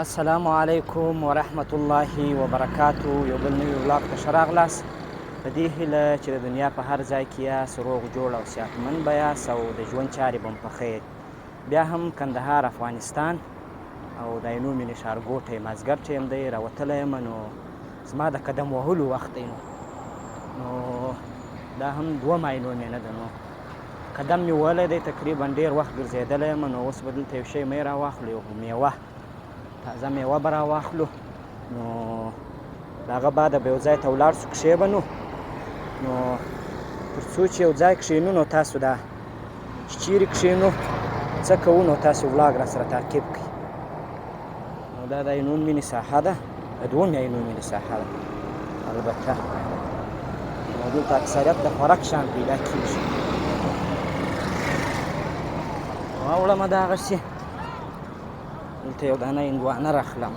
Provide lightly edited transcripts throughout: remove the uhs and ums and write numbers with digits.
السلام علیکم ورحمت الله وبرکاتو. یو بل نوي ولاګ ته ښه راغلاست. په دې هیله چې د دنیا په هر ځای کې یاست روغ جوړ او صحتمند به یاست او د ژوند چارې به مو په خیر. بیا هم کندهار افغانستان او د عینو مینې ښارګوټی مازدیګر ټیم دی، راوتلی یم. نو زما د قدم وهلو وخت دی، نو دا هم دوه عینو مینه ده. نو قدم مې وهلی دی، تقریبا ډېر وخت ګرځېدلی یم. نو اوس به دلته یو شی مې راواخلو، یو میوه، تازه میوه به راواخلو. نو د هغه بعده به یو ځای ته ولاړ شو، کښېبنو. نو تر څو چې یو ځای کښېنو نو تاسو دا چې چیرې کښېنو څه کوو نو تاسو ولاګ را سره تعقیب کړئ. نو دا د عینو مینې ساحه ده، د دومې عینو مینې ساحه ده البته. نو دلته اکثریت د خوراک شیان پیدا کېږي. واوړمه دغسې دلته یو دانه هندوانه راخلم.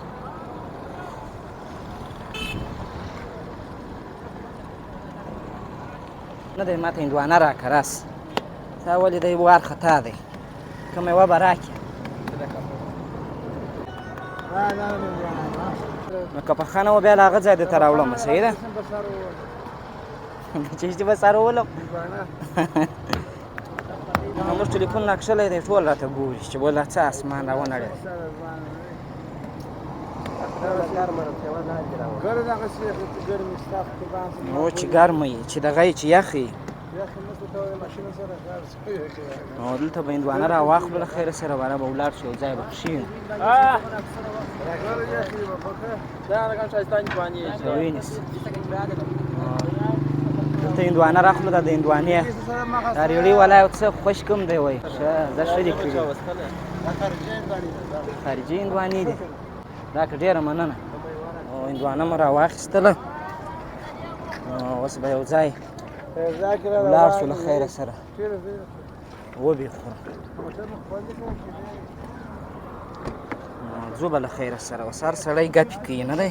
نه دی ماته هندوانه راکړه، راسه. تا ولې دی وارخطا دی، کومه یوه به راکړې. نو که پخه نه وه بیا له هغه ځای دې ته راوړمه، صحیح ده. چې دې به سر ولم زموږ ټلیفون نقشلی دی، ټول راته ګوري چې بوله څه اسمان راونړېد. نو چې ګرمه یي، چې دغه یي، چې یخ یي. نو دلته به هندوانه راواخلو له خیره سره، باره به ولاړ شو، یو ځای به کښېنو. ونیسه دلته هندوانه راخلو. دا د هندوانې دا ریړۍ والا یو څه خوش کوم دی وایي. ښه دا ښه دي کړي، خارجي هندوانې دي. راکړه، ډېره مننه. هندوانه مو راواخیستله. اوس به یو ځای ولاړ شو له خیره سره، وبې خورو. ځو به له خیره سره، اوس هر سړی ګپې کوي، نه دی.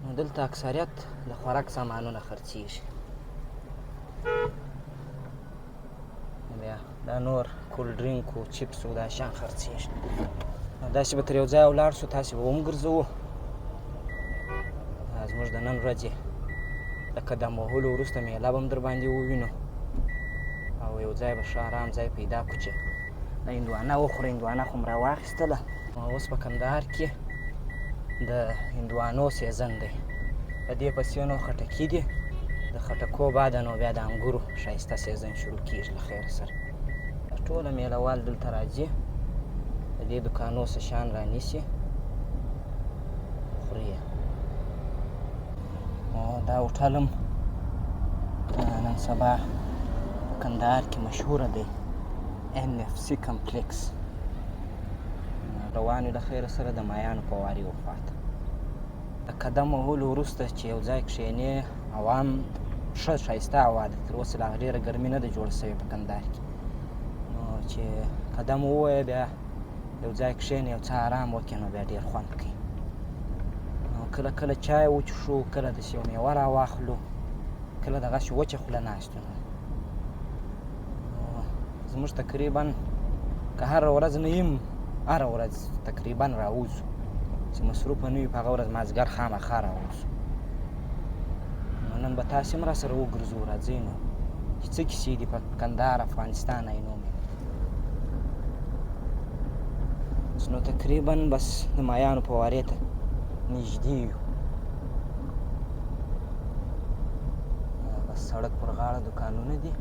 نو دلته اکثریت د خوراک سامانونه خرڅېږي. بیا دا نور کولډ ډرینک و چپس و دا شیان خرڅېږي. داسې به تر یو ځایه ولاړ شو، تاسې به ومګرځوو. زموږ د نن ورځې د قدم وهلو وروسته میله به هم در باندې ووینو او یو ځای به ښه ارام ځای پیدا کړو چې د هندوانه وخورو. هندوانه خو م راواخیستله. اوس په کندهار کې د هندوانو سیزن دی. په دې پسې نو خټکي دي، د خټکو بعده نو بیا د انګورو ښایسته سیزن شروع کېږي له خیره سره. ټوله میله وال دلته راځي، د دې دوکانو څه شیان رانیسي، خوري یې. دا هوټل هم نن سبا په کندهار کې مشهوره دی، NFC کمپلیکس. روان یو له خیره سره د مایانو په واري وخواته. د قدم وهلو وروسته چې یو ځای کښېنې، هوا هم ښه ښایسته هوا ده. تر اوسه لا ډېره ګرمي نه ده جوړه سوې په کندهار کې. نو چې قدم ووهې، بیا یو ځای کښېنې، یو څه ارام وکړې، نو بیا ډېر خوند کوي. کله کله چای وڅښو، کله داسې یو میوه راواخلو، کله دغسې وچه خوله ناست یو. زموږ تقریبا که هره ورځ نه یم، هره ورځ تقریبا راوځو، چې مصروفه نه وي په هغه ورځ مازدیګر خامخا راوځو. نو نن به تاسې هم را سره وګرځو، راځئ نو چې څه کیسې دي په کندهار افغانستان عینو مې. نو تقریبا بس د مایانو په وارې ته نږدې یو. بس سړک پر غاړه دوکانونه دي.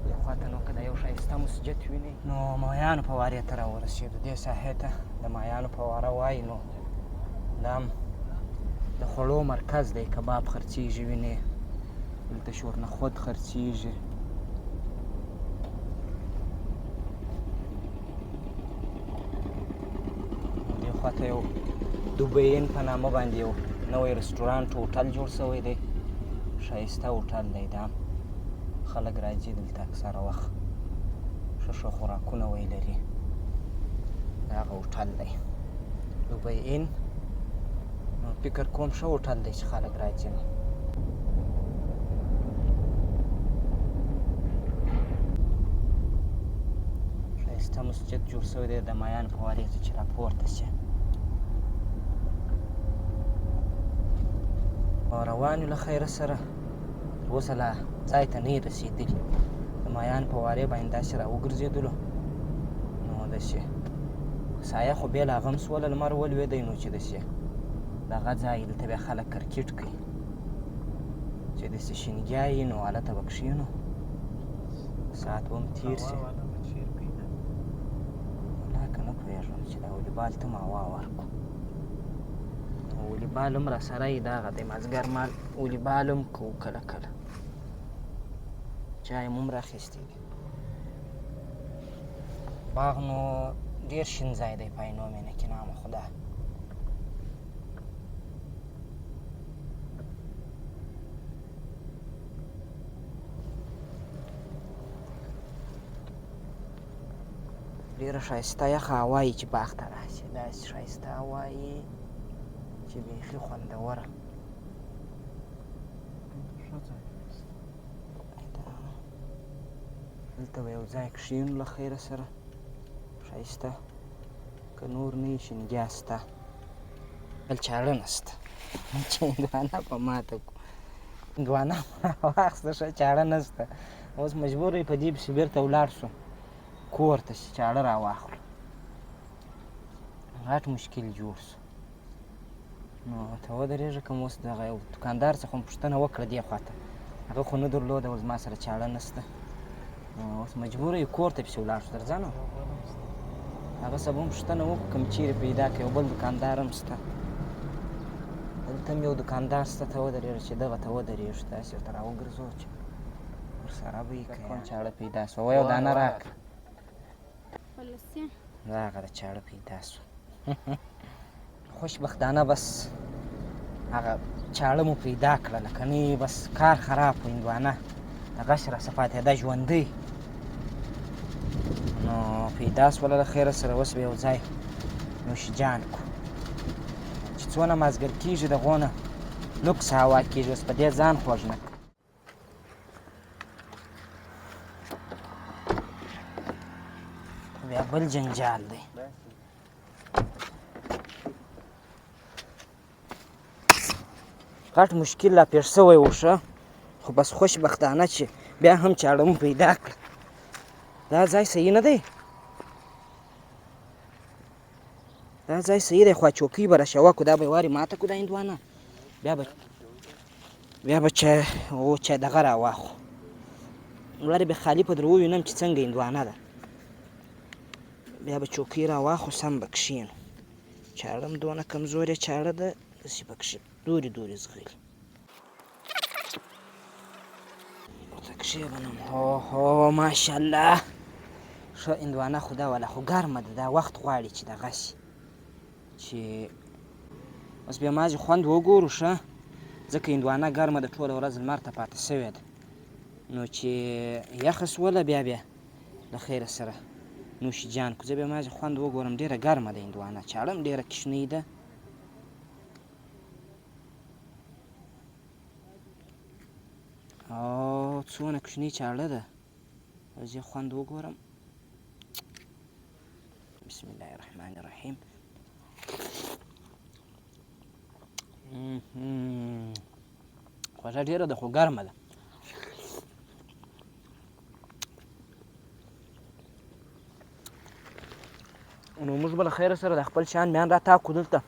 دې خواته نو که د یو ښایسته مسجد وینئ، نو مایانو په وارې ته راورسېدو. دې ساحې ته د مایانو په واره وایي. نو دا هم د خوړو مرکز دی، کباب خرڅېږي، وینې دلته شورنخود خرڅېږي. خواته یو دوبیین په نامه باندې یو نوی رسټورانټ هوټل جوړ شوی دی، ښایسته هوټل دی. دا خلک راځي دلته اکثره وخت، ښه ښه خوراکونه وی لري. د هغه هوټل دی دوبیین. فکر کوم ښه هوټل دی چې خلک راځي. څه مسجد جوړ شوی دی د مایانو په وارېځو چې راپورته شي. روان یو له خیره سره، تر اوسه لا ځای ته نه یې رسېدلي. د مایانو په وارې باندې داسې را وګرځېدلو، نو داسې سایه خو بې له هغه هم سوله، لمر ولوېدی، نو چې داسې دغه ځای دلته بیا خلک کرکټ کوي، چې داسې شینګیا وي نو هلته به کښېنو، ساعت به هم تېر شي. والله که نه پوهېږم چې دا ولیبال ته هم هوا ورکړو. ولیبال هم راسره یي، دغه دی مازدیګر مهال ولیبال هم کوو کله کله، چای مو هم راخیستی دی. باغ نو ډېر شین ځای دی، پاینو مینه کې نامه خدا. ډېره ښایسته یخه هوا یي چې باغ ته راشي، داسې ښایسته هوا یي چې بیخي خوندوره. دلته به یو ځای کښېنو له خیره سره، ښایسته، که نور نه وي شینګیا شته، بل چاړه نشته چې هندوانه په ماته کړو. هندوانه واخیسته ښه، چاړه نشته. اوس مجبور یو په دې پسې بېرته ولاړ شو کور ته چې چاړه را واخلو. غټ مشکل جوړ شو. نو ته ودرېږه، کوم اوس دغه یو دوکاندار څخه مو پوښتنه وکړه دې خوا ته، هغه خو نه درلوده، اوس زما سره چاړه نشته، نو اوس مجبوره یو کور ته پسې ولاړ شو. درځه نو هغه څه به هم پوښتنه وکړو، کوم چیرې پیدا کړې، یو بل دوکاندار هم شته، دلته هم یو دوکاندار شته. ته ودرېږه چې دغه ته ودرېږو، داسې ورته را وګرځوو چې ورسره به یې که چاړه پیدا شوه. وایه یو دانه راکړه. دغه د چاړه پیدا شوه. خوشبختانه بس هغه چاړه مو پیدا کړله، که نه بس کار خراب و. هندوانه دغسې راسه پاتېده ژوندۍ، نو پیدا شوله له خیره سره. اوس به یو ځای نوشیجان کړو چې څونه مازدیګر کېږي د هغونه لوکس هوا کېږي، اوس په دې ځان خوږ نه کړه. بیا بل جنجال دی. غټ مشکل لا پېښ شوی و ښه، خو بس خوشبختانه چې بیا هم چاړه مو پیدا کړه. دا ځای صحیح نه دی، دا ځای صحیح دی، خو چوکۍ به راشوه کړو، دا به یې وارې ماته کړو دا هندوانه، بیا به چا دغه را واخلو، وارې به خالي په در ووینم چې څنګه هندوانه ده، بیا به چوکۍ را واخلو، سم به کښېنو. چاړه هم دونه کمزورې چاړه ده، داسې به کښې دورې دورې ځغلي. ورته کښېنم، هو ماشاءالله ښه هندوانه خو ده، وله خو ګرمه ده، دا وخت غواړي چې دغه شي، چې اوس بیا مازې خوند وګورو ښه، ځکه هندوانه ګرمه ده، ټوله ورځ لمر ته پاتې شوې ده، نو چې یخه شوله بیا له خیره سره نوشیجان کړو. زه بیا مازې خوند وګورم، ډېره ګرمه ده هندوانه، چاړه هم ډېره کوچنۍ ده. او څونه کوچنۍ چاړه ده، زه خوند وګورم. بسم الله الرحمن الرحیم. خوږه ډېره ده، خو ګرمه ده. نو موږ به له خیره سره د خپل شیان میان راتاکو دلته،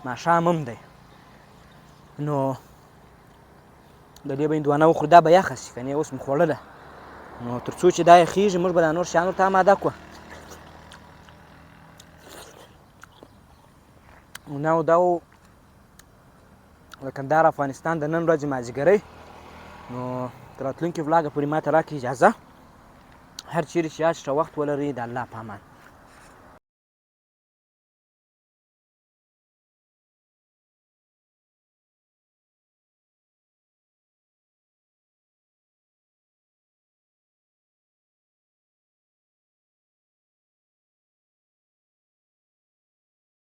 ماښام هم دی، نو د دې به هندوانه وخورو، دا به یخه شي، که نه اوس مو خوړله، نو تر څو چې دا یخېږي موږ به دا نور شیان ورته اماده کړو. نو دا و د کندهار افغانستان د نن ورځې مازدیګرۍ. نو تر راتلونکي ولاګه پورې ما ته راکړئ اجازه، هر چیرې چې یاست ښه وخت ولرئ، د الله په امان.